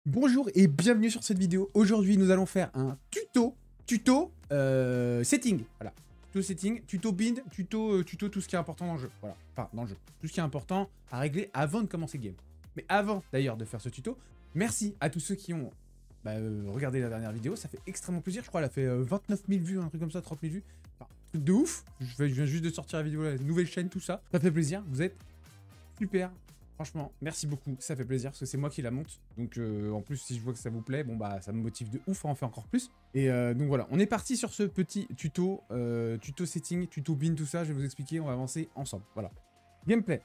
Bonjour et bienvenue sur cette vidéo. Aujourd'hui, nous allons faire un tuto setting. Voilà, tuto setting, tuto bind, tuto tout ce qui est important dans le jeu. Voilà, enfin dans le jeu, tout ce qui est important à régler avant de commencer le game. Mais avant d'ailleurs de faire ce tuto, merci à tous ceux qui ont regardé la dernière vidéo. Ça fait extrêmement plaisir. Je crois qu'elle a fait 29 000 vues, un truc comme ça, 30 000 vues. Enfin, truc de ouf. Je viens juste de sortir la vidéo, la nouvelle chaîne, tout ça. Ça fait plaisir. Vous êtes super. Franchement, merci beaucoup, ça fait plaisir, parce que c'est moi qui la monte. Donc en plus, si je vois que ça vous plaît, bon bah ça me motive de ouf à en faire encore plus. Et donc voilà, on est parti sur ce petit tuto, tuto setting, tuto bin, tout ça, je vais vous expliquer, on va avancer ensemble. Voilà. Gameplay.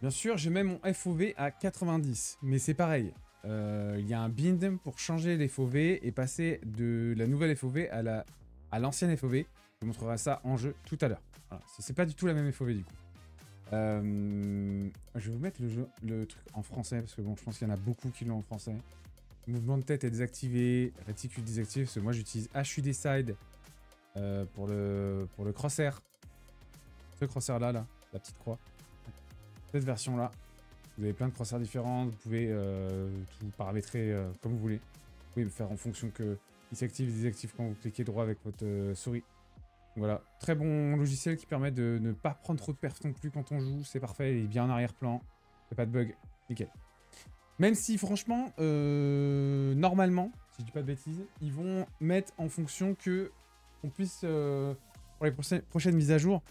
Bien sûr, je mets mon FOV à 90, mais c'est pareil. Il y a un bind pour changer les FOV et passer de la nouvelle FOV à l'ancienne FOV. Je vous montrerai ça en jeu tout à l'heure. Voilà. C'est pas du tout la même FOV du coup. Je vais vous mettre le truc en français parce que bon, je pense qu'il y en a beaucoup qui l'ont en français. Mouvement de tête est désactivé, réticule désactivé parce que moi j'utilise HUD side pour le crosshair. Ce crosshair là, la petite croix. Cette version là, vous avez plein de crosshairs différents, vous pouvez tout paramétrer comme vous voulez. Vous pouvez faire en fonction que il s'active et désactive quand vous cliquez droit avec votre souris. Voilà, très bon logiciel qui permet de ne pas prendre trop de perf non plus quand on joue, c'est parfait, il est bien en arrière-plan, il n'y a pas de bug, nickel. Même si franchement, normalement, si je dis pas de bêtises, ils vont mettre en fonction que on puisse, pour les prochaines mises à jour,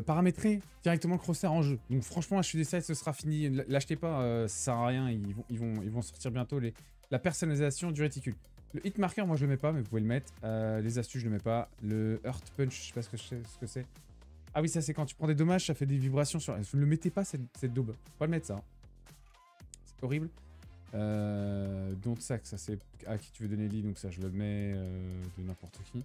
paramétrer directement le crosshair en jeu. Donc franchement, HUD Side, ce sera fini, l'achetez pas, ça sert à rien, ils vont sortir bientôt la personnalisation du réticule. Le hit marker, moi je le mets pas, mais vous pouvez le mettre. Les astuces, je le mets pas. Le Earth Punch, je sais pas ce que c'est. Ah oui, ça c'est quand tu prends des dommages, ça fait des vibrations sur... Ne le mettez pas cette daube. Faut pas le mettre ça. C'est horrible. Donc ça c'est à qui tu veux donner lit, donc ça je le mets de n'importe qui.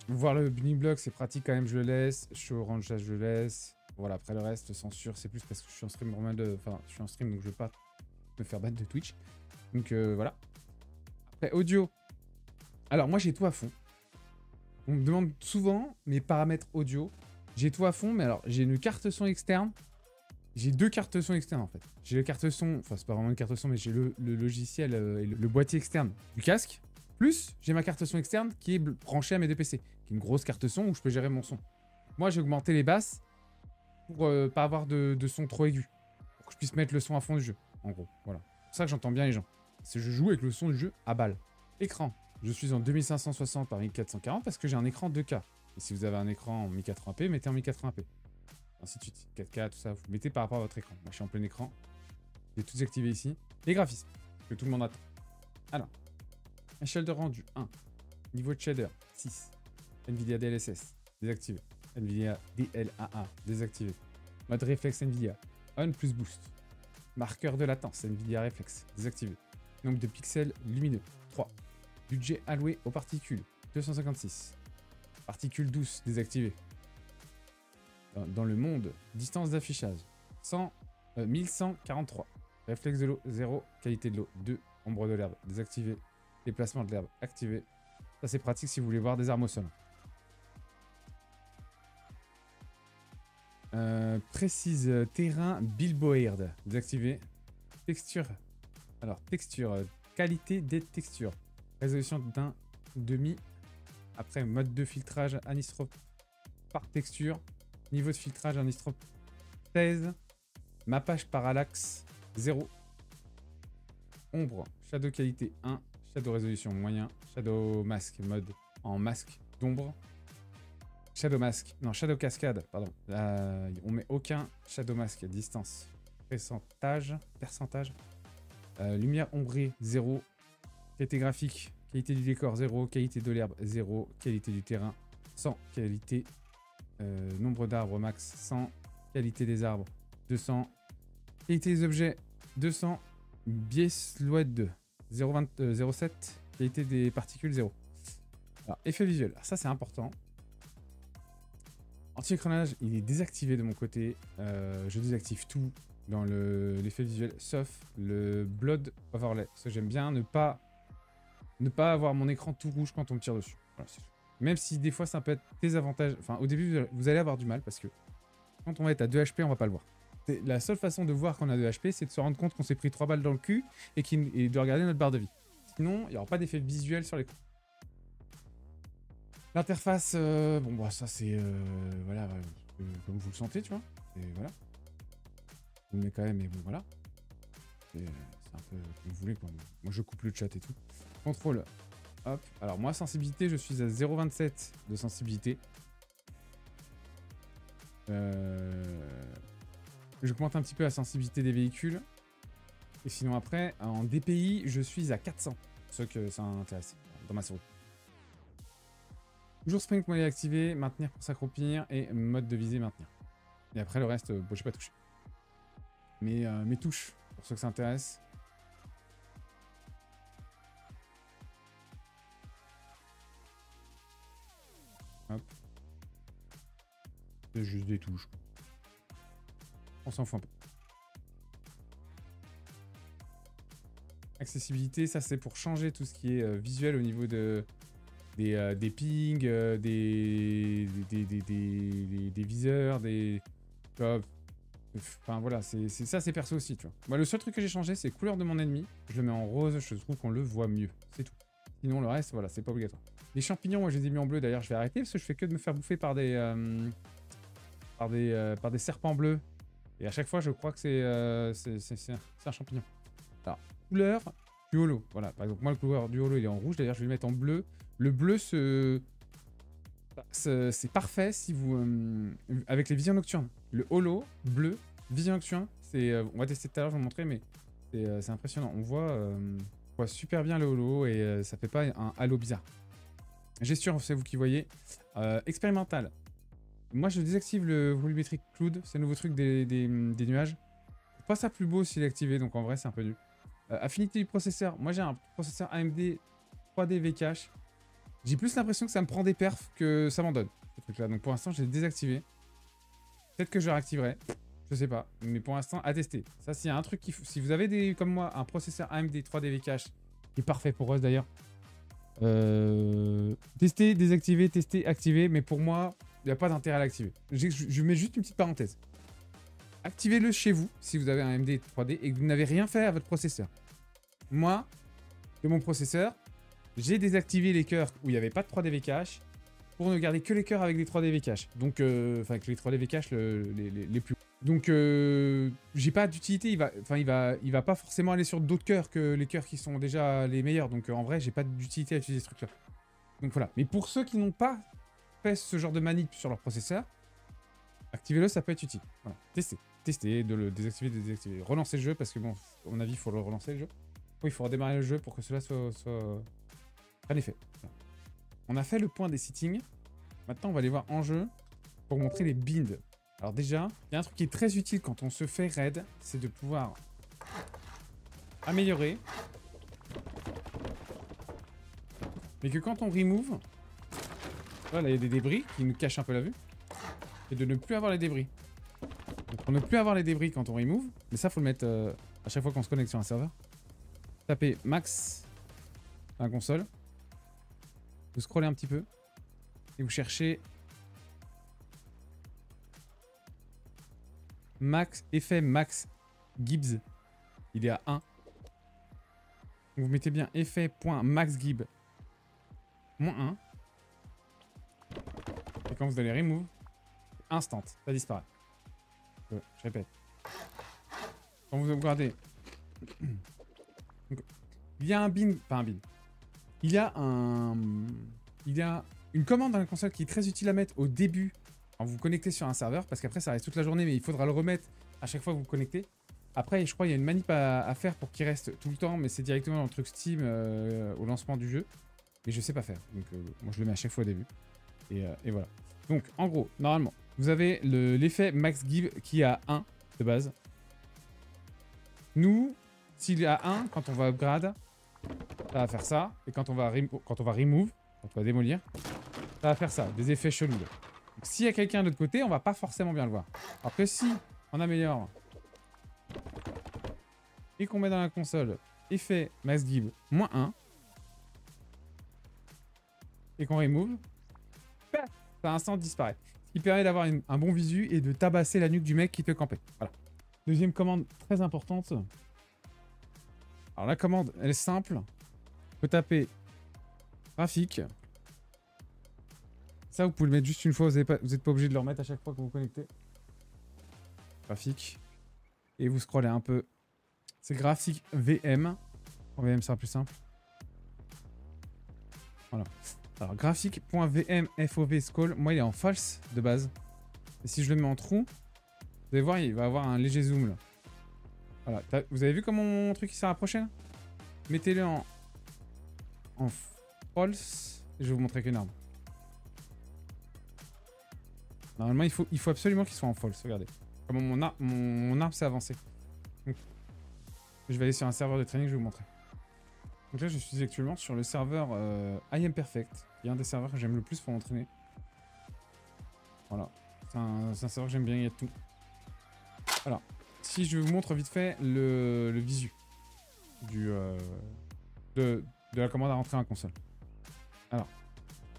Voir le building block, c'est pratique quand même, je le laisse. Show range, ça je le laisse. Voilà, après le reste, censure, c'est plus parce que je suis en stream normal enfin, je suis en stream, donc je veux pas me faire battre de Twitch. Donc voilà. Après, audio. Alors, moi, j'ai tout à fond. On me demande souvent mes paramètres audio. J'ai tout à fond, mais alors, j'ai une carte son externe. J'ai deux cartes son externes, en fait. J'ai la carte son, enfin, c'est pas vraiment une carte son, mais j'ai le logiciel et le boîtier externe du casque. Plus, j'ai ma carte son externe qui est branchée à mes deux PC. Qui est une grosse carte son où je peux gérer mon son. Moi, j'ai augmenté les basses pour pas avoir de son trop aigu. Pour que je puisse mettre le son à fond du jeu. En gros, voilà. C'est pour ça que j'entends bien les gens. C'est que je joue avec le son du jeu à balle. Écran. Je suis en 2560 par 1440 parce que j'ai un écran 2K. Et si vous avez un écran en 1080p, mettez en 1080p. Ainsi de suite. 4K, tout ça, vous mettez par rapport à votre écran. Moi, je suis en plein écran. J'ai tout activé ici. Les graphismes, que tout le monde attend. Alors, échelle de rendu 1. Niveau de shader 6. NVIDIA DLSS, désactivé. NVIDIA DLAA, désactivé. Mode réflexe NVIDIA, on plus boost. Marqueur de latence, NVIDIA Reflex, désactivé. Nombre de pixels lumineux, 3. Budget alloué aux particules, 256. Particules douces, désactivé. Dans le monde, distance d'affichage, 1143. Réflexe de l'eau, 0. Qualité de l'eau, 2. Ombre de l'herbe, désactivé. Déplacement de l'herbe, activé. Ça c'est pratique si vous voulez voir des armes au sol. Précise terrain billboard, désactivé. Texture. Alors, texture, qualité des textures. Résolution d'1,5. Après, mode de filtrage anisotrope par texture. Niveau de filtrage anisotrope 16. Mappage parallaxe 0. Ombre, shadow qualité 1. Shadow résolution moyen. Shadow mask, mode en masque d'ombre. Shadow mask, non, shadow cascade, pardon. On met aucun shadow mask à distance. Percentage. Lumière ombrée, 0. Qualité graphique, qualité du décor, 0. Qualité de l'herbe, 0. Qualité du terrain, 100. Qualité, nombre d'arbres max, 100. Qualité des arbres, 200. Qualité des objets, 200. Biais silhouette 2, 0,7. Qualité des particules, 0. Alors, effet visuel, alors ça c'est important. Anti-écranage, il est désactivé de mon côté. Je désactive tout dans l'effet visuel, sauf le Blood Overlay. Parce que j'aime bien ne pas avoir mon écran tout rouge quand on me tire dessus. Voilà, même si des fois ça peut être désavantageux. Enfin, au début, vous allez avoir du mal parce que quand on va être à 2 HP, on va pas le voir. La seule façon de voir qu'on a de HP, c'est de se rendre compte qu'on s'est pris 3 balles dans le cul et de regarder notre barre de vie. Sinon, il n'y aura pas d'effet visuel sur l'écran. L'interface, bon, bah, ça c'est... voilà, comme vous le sentez, tu vois. Et voilà. Je vous le mets quand même, mais bon, voilà. C'est un peu comme vous voulez, quoi. Moi, je coupe le chat et tout. Contrôle. Hop. Alors, moi, sensibilité, je suis à 0,27 de sensibilité. J'augmente un petit peu la sensibilité des véhicules. Et sinon, après, en DPI, je suis à 400. Pour ceux que ça intéresse, dans ma souris. Toujours sprint moyen activé, maintenir pour s'accroupir et mode de visée maintenir. Et après le reste, bon, j'ai pas touché. Mais mes touches, pour ceux que ça intéresse. Hop. C'est juste des touches. On s'en fout un peu. Accessibilité, ça c'est pour changer tout ce qui est visuel au niveau des pings, des viseurs, enfin voilà, ça c'est perso aussi, tu vois. Moi, le seul truc que j'ai changé, c'est couleur de mon ennemi. Je le mets en rose, je trouve qu'on le voit mieux. C'est tout. Sinon, le reste, voilà, c'est pas obligatoire. Les champignons, moi, je les ai mis en bleu. D'ailleurs, je vais arrêter parce que je fais que de me faire bouffer par des serpents bleus. Et à chaque fois, je crois que c'est un champignon. Alors, couleur du holo. Voilà, par exemple, moi, le couleur du holo, il est en rouge. D'ailleurs, je vais le mettre en bleu. Le bleu, c'est parfait si vous... avec les visions nocturnes. Le holo, bleu, vision nocturne, on va tester tout à l'heure, je vais vous montrer, mais c'est impressionnant. On voit super bien le holo et ça fait pas un halo bizarre. Gestion, c'est vous qui voyez. Expérimental. Moi, je désactive le volumétrique cloud. C'est le nouveau truc des nuages. Pas ça plus beau s'il est activé, donc en vrai, c'est un peu nul. Affinité du processeur. Moi, j'ai un processeur AMD 3D V-Cache. J'ai plus l'impression que ça me prend des perfs que ça m'en donne, ce truc-là. Donc pour l'instant, je l'ai désactivé. Peut-être que je le réactiverai. Je sais pas. Mais pour l'instant, à tester. Ça, s'il y a un truc si vous avez, comme moi, un processeur AMD 3D V-Cache, qui est parfait pour Rust d'ailleurs, tester, désactiver, tester, activer. Mais pour moi, il n'y a pas d'intérêt à l'activer. Je mets juste une petite parenthèse. Activez-le chez vous, si vous avez un AMD 3D et que vous n'avez rien fait à votre processeur. Moi, de mon processeur, j'ai désactivé les cœurs où il n'y avait pas de 3D V-Cache pour ne garder que les cœurs avec les 3D V-Cache. Donc, enfin, avec les 3D V-Cache les plus. Donc, j'ai pas d'utilité. Il va pas forcément aller sur d'autres cœurs que les cœurs qui sont déjà les meilleurs. Donc, en vrai, j'ai pas d'utilité à utiliser ce truc-là. Donc, voilà. Mais pour ceux qui n'ont pas fait ce genre de manip sur leur processeur, activez-le, ça peut être utile. Voilà. Testez, de le désactiver, de désactiver. Relancez le jeu parce que, bon, à mon avis, il faut le relancer le jeu. Oui, il faut redémarrer le jeu pour que cela soit en effet. On a fait le point des settings. Maintenant, on va aller voir en jeu pour vous montrer les binds. Alors déjà, il y a un truc qui est très utile quand on se fait raid, c'est de pouvoir améliorer. Mais que quand on remove, voilà, il y a des débris qui nous cachent un peu la vue. Et de ne plus avoir les débris. Donc pour ne plus avoir les débris quand on remove, mais ça, faut le mettre à chaque fois qu'on se connecte sur un serveur. Tapez max dans la console. Vous scrollez un petit peu et vous cherchez effet max Gibbs. Il est à 1. Vous mettez bien effet.max Gibbs -1. Et quand vous allez remove, instant, ça disparaît. Je répète. Quand vous regardez, il y a un bin, pas un bin. Il y a une commande dans la console qui est très utile à mettre au début quand vous vous connectez sur un serveur, parce qu'après ça reste toute la journée, mais il faudra le remettre à chaque fois que vous vous connectez. Après, je crois qu'il y a une manip à faire pour qu'il reste tout le temps, mais c'est directement dans le truc Steam au lancement du jeu. Mais je sais pas faire, donc moi je le mets à chaque fois au début. Et voilà. Donc en gros, normalement, vous avez l'effet Max Give qui est à 1 de base. Nous, s'il est à 1, quand on va upgrade, ça va faire ça. Et quand on va remove, quand on va démolir, ça va faire ça. Des effets chelous. Donc s'il y a quelqu'un de l'autre côté, on va pas forcément bien le voir. Alors que si on améliore et qu'on met dans la console effet Max Give -1 et qu'on remove, ça instant disparaît. Ce qui permet d'avoir un bon visu et de tabasser la nuque du mec qui te campait. Voilà. Deuxième commande très importante. Alors la commande, elle est simple. Vous pouvez taper graphique. Ça, vous pouvez le mettre juste une fois. Vous n'êtes pas obligé de le remettre à chaque fois que vous vous connectez. Graphique. Et vous scrollez un peu. C'est graphique VM. En VM, c'est plus simple. Voilà. Alors, graphique.vm FOV scroll. Moi, il est en false de base. Et si je le mets en true, vous allez voir, il va avoir un léger zoom là. Voilà. Vous avez vu comment mon truc il s'est rapproché là? Mettez-le en false. Et je vais vous montrer qu'une arme. Normalement, il faut absolument qu'il soit en false. Regardez. Comment mon arme s'est avancée. Donc, je vais aller sur un serveur de training, je vais vous montrer. Donc là, je suis actuellement sur le serveur I Am Perfect. Il y a un des serveurs que j'aime le plus pour m'entraîner. Voilà. C'est un serveur que j'aime bien, il y a tout. Alors, si je vous montre vite fait le visu de la commande à rentrer en console. Alors,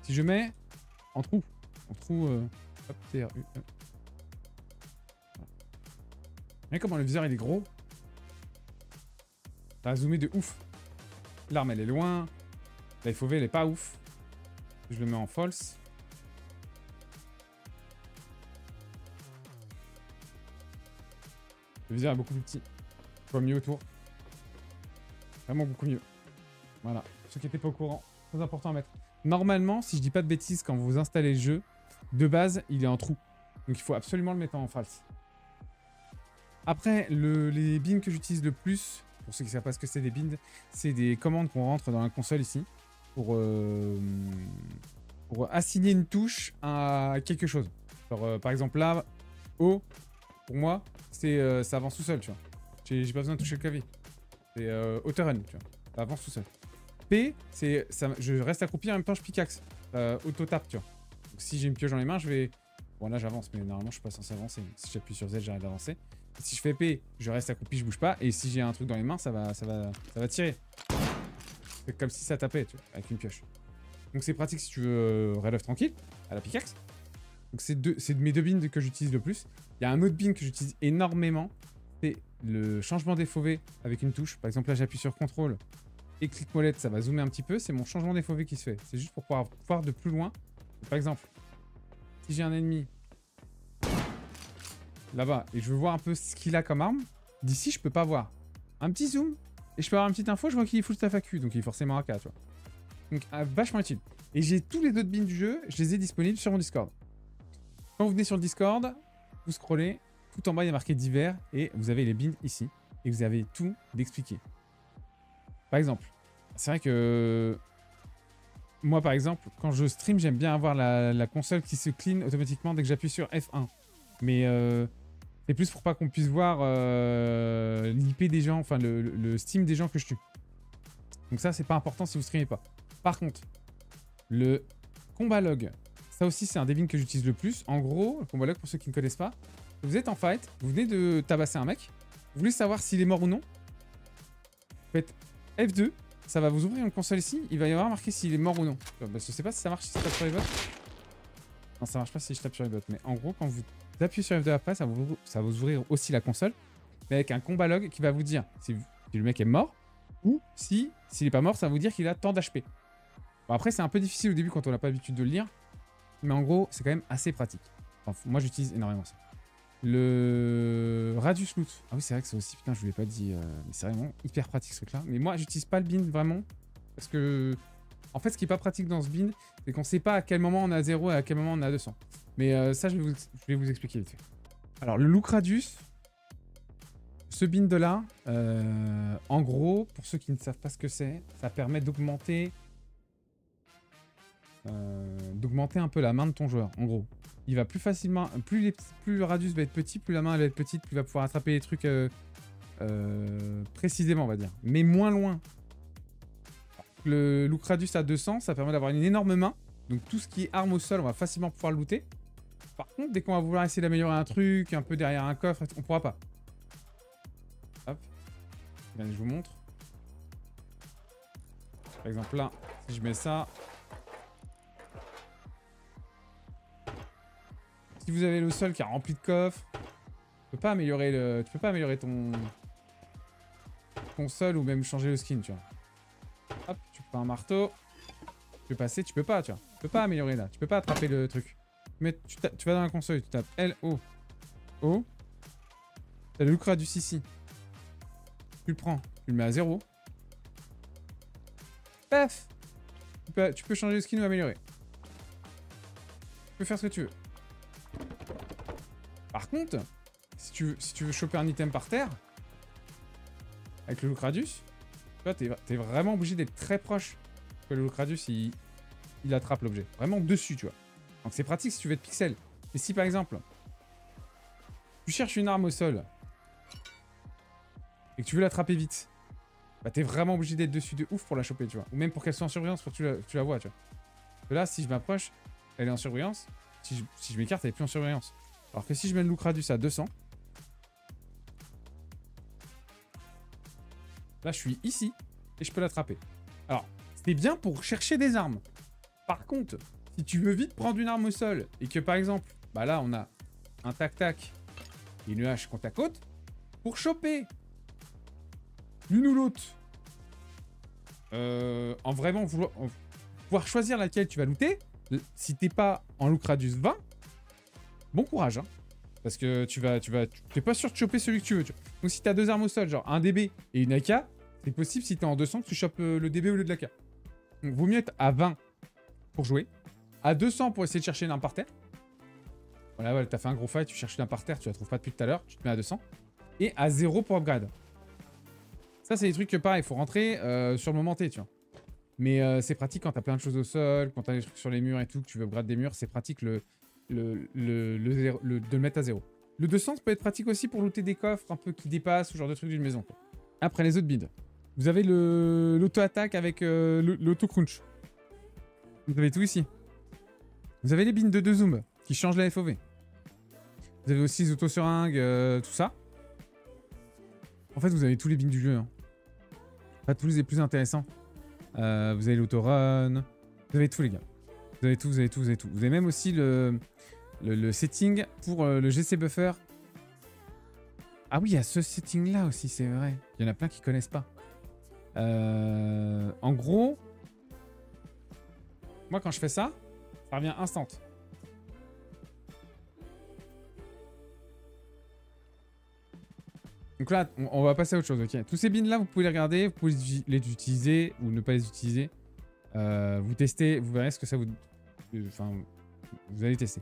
si je mets en trou, hop, TRU. Voilà. Voyez comment le viseur il est gros. Ça a zoomé de ouf. L'arme elle est loin. La FOV elle est pas ouf. Je le mets en false. Le viseur est beaucoup plus petit. Je vois mieux autour. Vraiment beaucoup mieux. Voilà. Ceux qui n'étaient pas au courant, très important à mettre. Normalement, si je dis pas de bêtises, quand vous installez le jeu, de base, il est en trou. Donc il faut absolument le mettre en false. Après, les bins que j'utilise le plus, pour ceux qui ne savent pas ce que c'est des bins, c'est des commandes qu'on rentre dans la console ici pour assigner une touche à quelque chose. Alors, par exemple là, O, pour moi, ça avance tout seul, tu vois. J'ai pas besoin de toucher le clavier. C'est auto-run, tu vois. Ça avance tout seul. P, je reste accroupi en même temps je pickaxe. Auto-tap, tu vois. Donc, si j'ai une pioche dans les mains, je vais... Bon là j'avance, mais normalement je suis pas censé avancer. Si j'appuie sur Z, j'arrête d'avancer. Si je fais P, je reste accroupi, je bouge pas. Et si j'ai un truc dans les mains, ça va tirer. C'est comme si ça tapait, tu vois, avec une pioche. Donc c'est pratique si tu veux relève tranquille, à la pickaxe. Donc c'est mes deux bins que j'utilise le plus. Il y a un autre bin que j'utilise énormément. C'est le changement des FOV avec une touche. Par exemple là j'appuie sur CTRL et clic molette, ça va zoomer un petit peu. C'est mon changement des FOV qui se fait. C'est juste pour pouvoir voir de plus loin. Par exemple, si j'ai un ennemi là-bas et je veux voir un peu ce qu'il a comme arme, d'ici je peux pas voir. Un petit zoom et je peux avoir une petite info, je vois qu'il est full staff AQ, donc il est forcément AK, tu vois. Donc vachement utile. Et j'ai tous les autres bins du jeu, je les ai disponibles sur mon Discord. Quand vous venez sur le Discord, vous scrollez, tout en bas il y a marqué divers et vous avez les bins ici et vous avez tout d'expliqué. Par exemple, c'est vrai que moi par exemple, quand je stream, j'aime bien avoir la console qui se clean automatiquement dès que j'appuie sur F1. Mais c'est plus pour pas qu'on puisse voir l'IP des gens, enfin le Steam des gens que je tue. Donc ça, c'est pas important si vous streamez pas. Par contre, le combat log, ça aussi, c'est un des bins que j'utilise le plus. En gros, le combat log, pour ceux qui ne connaissent pas, vous êtes en fight, vous venez de tabasser un mec, vous voulez savoir s'il est mort ou non. Vous faites F2, ça va vous ouvrir une console ici, il va y avoir marqué s'il est mort ou non. Bah, je sais pas si ça marche si je tape sur les bots. Non, ça marche pas si je tape sur les bots. Mais en gros, quand vous appuyez sur F2 après, ça va vous ouvrir aussi la console, mais avec un combat log qui va vous dire si le mec est mort, ou s'il n'est pas mort, ça va vous dire qu'il a tant d'HP. Bon, après, c'est un peu difficile au début quand on n'a pas l'habitude de le lire, mais en gros, c'est quand même assez pratique. Enfin, moi, j'utilise énormément ça. Le Radius Loot. Ah oui, c'est vrai que c'est aussi, putain, je vous l'ai pas dit, mais c'est vraiment hyper pratique ce truc-là. Mais moi, j'utilise pas le bin vraiment, parce que, en fait, ce qui est pas pratique dans ce bin, c'est qu'on sait pas à quel moment on a 0 et à quel moment on a 200. Mais ça, je vais vous expliquer vite fait. Alors, le Look Radius, ce bin de là, en gros, pour ceux qui ne savent pas ce que c'est, ça permet d'augmenter un peu la main de ton joueur, en gros. Il va plus facilement, plus le radius va être petit, plus la main elle va être petite, plus il va pouvoir attraper les trucs précisément, on va dire. Mais moins loin. Le look radius à 200, ça permet d'avoir une énorme main. Donc tout ce qui est arme au sol, on va facilement pouvoir le looter. Par contre, dès qu'on va vouloir essayer d'améliorer un truc, un peu derrière un coffre, on pourra pas. Hop. Allez, je vous montre. Par exemple là, si je mets ça... Si vous avez le sol qui est rempli de coffres, Tu peux pas améliorer le... Tu peux pas améliorer ton sol ou même changer le skin, tu vois. Hop, tu prends un marteau. Tu peux passer, tu peux pas, tu vois. Tu peux pas améliorer là. Tu peux pas attraper le truc. Mais tu vas dans la console, tu tapes L, O, O. T'as le Lucradius ici. Tu le prends, tu le mets à 0. Paf! Tu peux changer le skin ou améliorer. Tu peux faire ce que tu veux. Par contre, si tu veux choper un item par terre, avec le Lucradius, tu vois, t'es vraiment obligé d'être très proche que le Lucradius, il attrape l'objet. Vraiment dessus, tu vois. Donc c'est pratique si tu veux être pixel. Mais si par exemple, tu cherches une arme au sol et que tu veux l'attraper vite, bah t'es vraiment obligé d'être dessus de ouf pour la choper, tu vois. Ou même pour qu'elle soit en surbrillance pour que tu la vois, tu vois. Parce que là, si je m'approche, elle est en surbrillance. Si je m'écarte, elle est plus en surbrillance. Alors que si je mets le Lucradius à 200, là, je suis ici et je peux l'attraper. Alors, c'est bien pour chercher des armes. Par contre, si tu veux vite prendre une arme au sol et que, par exemple, bah là, on a un tac-tac et une hache côte à côte, pour choper l'une ou l'autre, en vraiment pouvoir choisir laquelle tu vas looter, si t'es pas en Lucradius 20, bon courage, hein. Parce que t'es pas sûr de choper celui que tu veux, tu vois. Donc si t'as deux armes au sol, genre un DB et une AK, c'est possible si t'es en 200 que tu chopes le DB au lieu de l'AK. Donc vaut mieux être à 20 pour jouer, à 200 pour essayer de chercher une arme par terre. Voilà, t'as fait un gros fight, tu cherches une arme par terre, tu la trouves pas depuis tout à l'heure, tu te mets à 200. Et à 0 pour upgrade. Ça, c'est des trucs que pareil, il faut rentrer sur le moment T, tu vois. Mais c'est pratique quand t'as plein de choses au sol, quand t'as des trucs sur les murs et tout, que tu veux upgrade des murs, c'est pratique de le mettre à 0. Le 200 peut être pratique aussi pour looter des coffres un peu qui dépassent, ce genre de trucs d'une maison, quoi. Après, les autres builds. Vous avez l'auto-attaque avec l'auto-crunch. Vous avez tout ici. Vous avez les bins de 2 zoom qui changent la FOV. Vous avez aussi les auto-seringues, tout ça. En fait, vous avez tous les bins du jeu, hein. Pas tous les plus intéressants. Vous avez l'autorun. Vous avez tout, les gars. Vous avez tout, vous avez tout, vous avez tout. Vous avez même aussi le setting pour le GC buffer. Ah oui, il y a ce setting là aussi, c'est vrai. Il y en a plein qui connaissent pas. En gros, moi quand je fais ça, ça revient instant. Donc là, on va passer à autre chose, ok. Tous ces bins là, vous pouvez les regarder, vous pouvez les utiliser ou ne pas les utiliser. Vous testez, vous verrez ce que ça vous... Enfin, vous allez tester.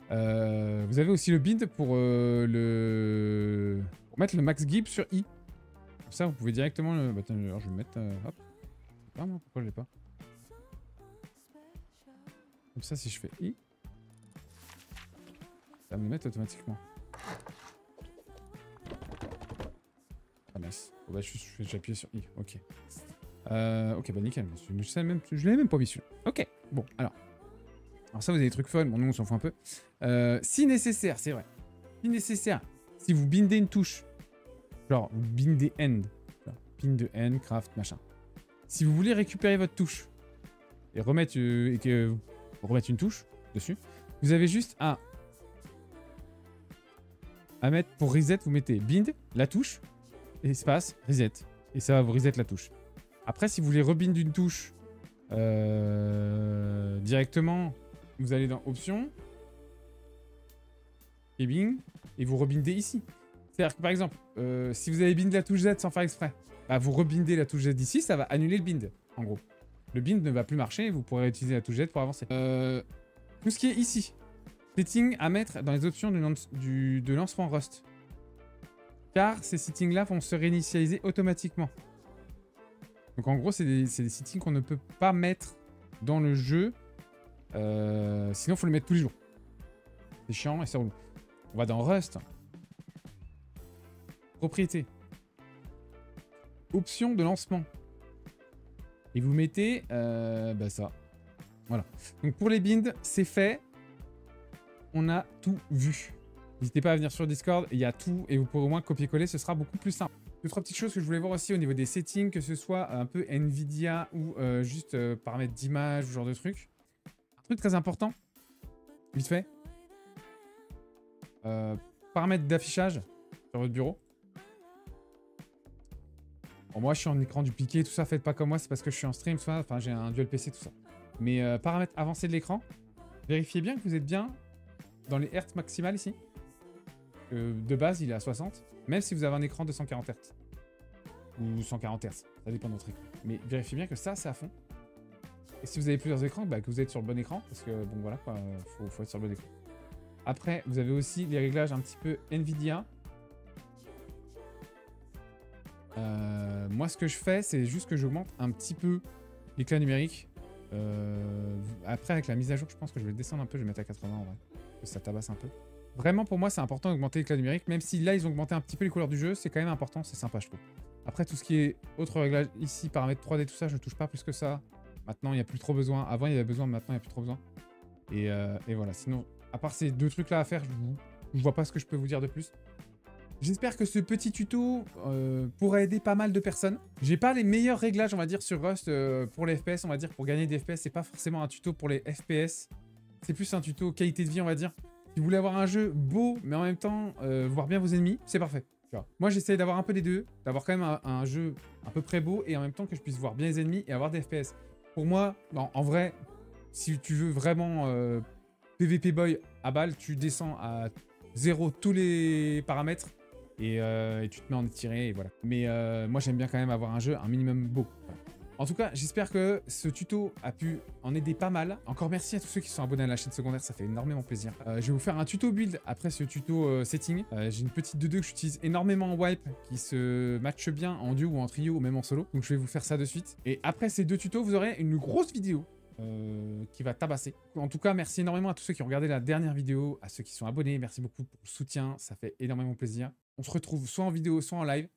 Vous avez aussi le bind pour pour mettre le max gib sur I. Comme ça, vous pouvez directement le... Bah, attends, alors, je vais le mettre... hop. Je sais pas, moi, pourquoi je l'ai pas. Comme ça, si je fais I, ça va me le mettre automatiquement. Ah, nice. Bon, bah, je vais appuyer sur I. Ok. Ok, bah nickel. Je l'avais même pas mis celui-là. Ok, bon, alors ça, vous avez des trucs fun. Bon, nous, on s'en fout un peu. Si nécessaire, c'est vrai. Si nécessaire, si vous bindez une touche, genre, vous bindez end, pin de end, craft, machin. Si vous voulez récupérer votre touche et remettre, remettre une touche dessus, vous avez juste à mettre pour reset, vous mettez bind, la touche, espace, reset. Et ça va vous reset la touche. Après, si vous voulez rebind une touche directement, vous allez dans options, et bing, et vous rebindez ici. C'est-à-dire que par exemple, si vous avez bind la touche Z sans faire exprès, bah, vous rebindez la touche Z ici, ça va annuler le bind, en gros. Le bind ne va plus marcher, vous pourrez utiliser la touche Z pour avancer. Tout ce qui est ici, setting à mettre dans les options de lancement Rust. Car ces settings-là vont se réinitialiser automatiquement. Donc en gros, c'est des settings qu'on ne peut pas mettre dans le jeu. Sinon, il faut le mettre tous les jours. C'est chiant et c'est relou. On va dans Rust. Propriété. Option de lancement. Et vous mettez bah ça. Voilà. Donc pour les binds, c'est fait. On a tout vu. N'hésitez pas à venir sur Discord, il y a tout et vous pourrez au moins copier-coller, ce sera beaucoup plus simple. Deux, trois petites choses que je voulais voir aussi au niveau des settings, que ce soit un peu Nvidia ou juste paramètres d'image, ce genre de truc. Un truc très important, vite fait. paramètres d'affichage sur votre bureau. Bon, moi, je suis en écran dupliqué, tout ça. Faites pas comme moi, c'est parce que je suis en stream, soit, enfin, j'ai un dual PC, tout ça. Mais paramètres avancés de l'écran, vérifiez bien que vous êtes bien dans les hertz maximales ici. De base, il est à 60, même si vous avez un écran de 140 Hz. Ou 140 Hz, ça dépend de votre écran. Mais vérifiez bien que ça, c'est à fond. Et si vous avez plusieurs écrans, bah, que vous êtes sur le bon écran, parce que bon voilà, quoi, faut être sur le bon écran. Après, vous avez aussi les réglages un petit peu Nvidia. Moi, ce que je fais, c'est juste que j'augmente un petit peu l'éclat numérique. Après, avec la mise à jour, je pense que je vais le descendre un peu, je vais mettre à 80 en vrai. Parce que ça tabasse un peu. Vraiment, pour moi, c'est important d'augmenter l'éclat numérique, même si là, ils ont augmenté un petit peu les couleurs du jeu, c'est quand même important, c'est sympa, je trouve. Après, tout ce qui est autre réglage ici, paramètres 3D, tout ça, je ne touche pas plus que ça. Maintenant, il n'y a plus trop besoin. Avant, il y avait besoin, maintenant, il n'y a plus trop besoin. Et voilà. Sinon, à part ces deux trucs-là à faire, je vois pas ce que je peux vous dire de plus. J'espère que ce petit tuto pourra aider pas mal de personnes. J'ai pas les meilleurs réglages, on va dire, sur Rust pour les FPS. On va dire, pour gagner des FPS, c'est pas forcément un tuto pour les FPS. C'est plus un tuto qualité de vie, on va dire. Si vous voulez avoir un jeu beau, mais en même temps, voir bien vos ennemis, c'est parfait. Moi, j'essaie d'avoir un peu des deux, d'avoir quand même un jeu à peu près beau et en même temps que je puisse voir bien les ennemis et avoir des FPS. Pour moi, en vrai, si tu veux vraiment PVP boy à balle, tu descends à 0 tous les paramètres et tu te mets en étiré et voilà. Mais moi, j'aime bien quand même avoir un jeu un minimum beau. Voilà. En tout cas, j'espère que ce tuto a pu en aider pas mal. Encore merci à tous ceux qui sont abonnés à la chaîne secondaire, ça fait énormément plaisir. Je vais vous faire un tuto build après ce tuto setting. J'ai une petite 2-2 que j'utilise énormément en wipe, qui se matche bien en duo ou en trio ou même en solo. Donc je vais vous faire ça de suite. Et après ces deux tutos, vous aurez une grosse vidéo qui va tabasser. En tout cas, merci énormément à tous ceux qui ont regardé la dernière vidéo, à ceux qui sont abonnés. Merci beaucoup pour le soutien, ça fait énormément plaisir. On se retrouve soit en vidéo, soit en live.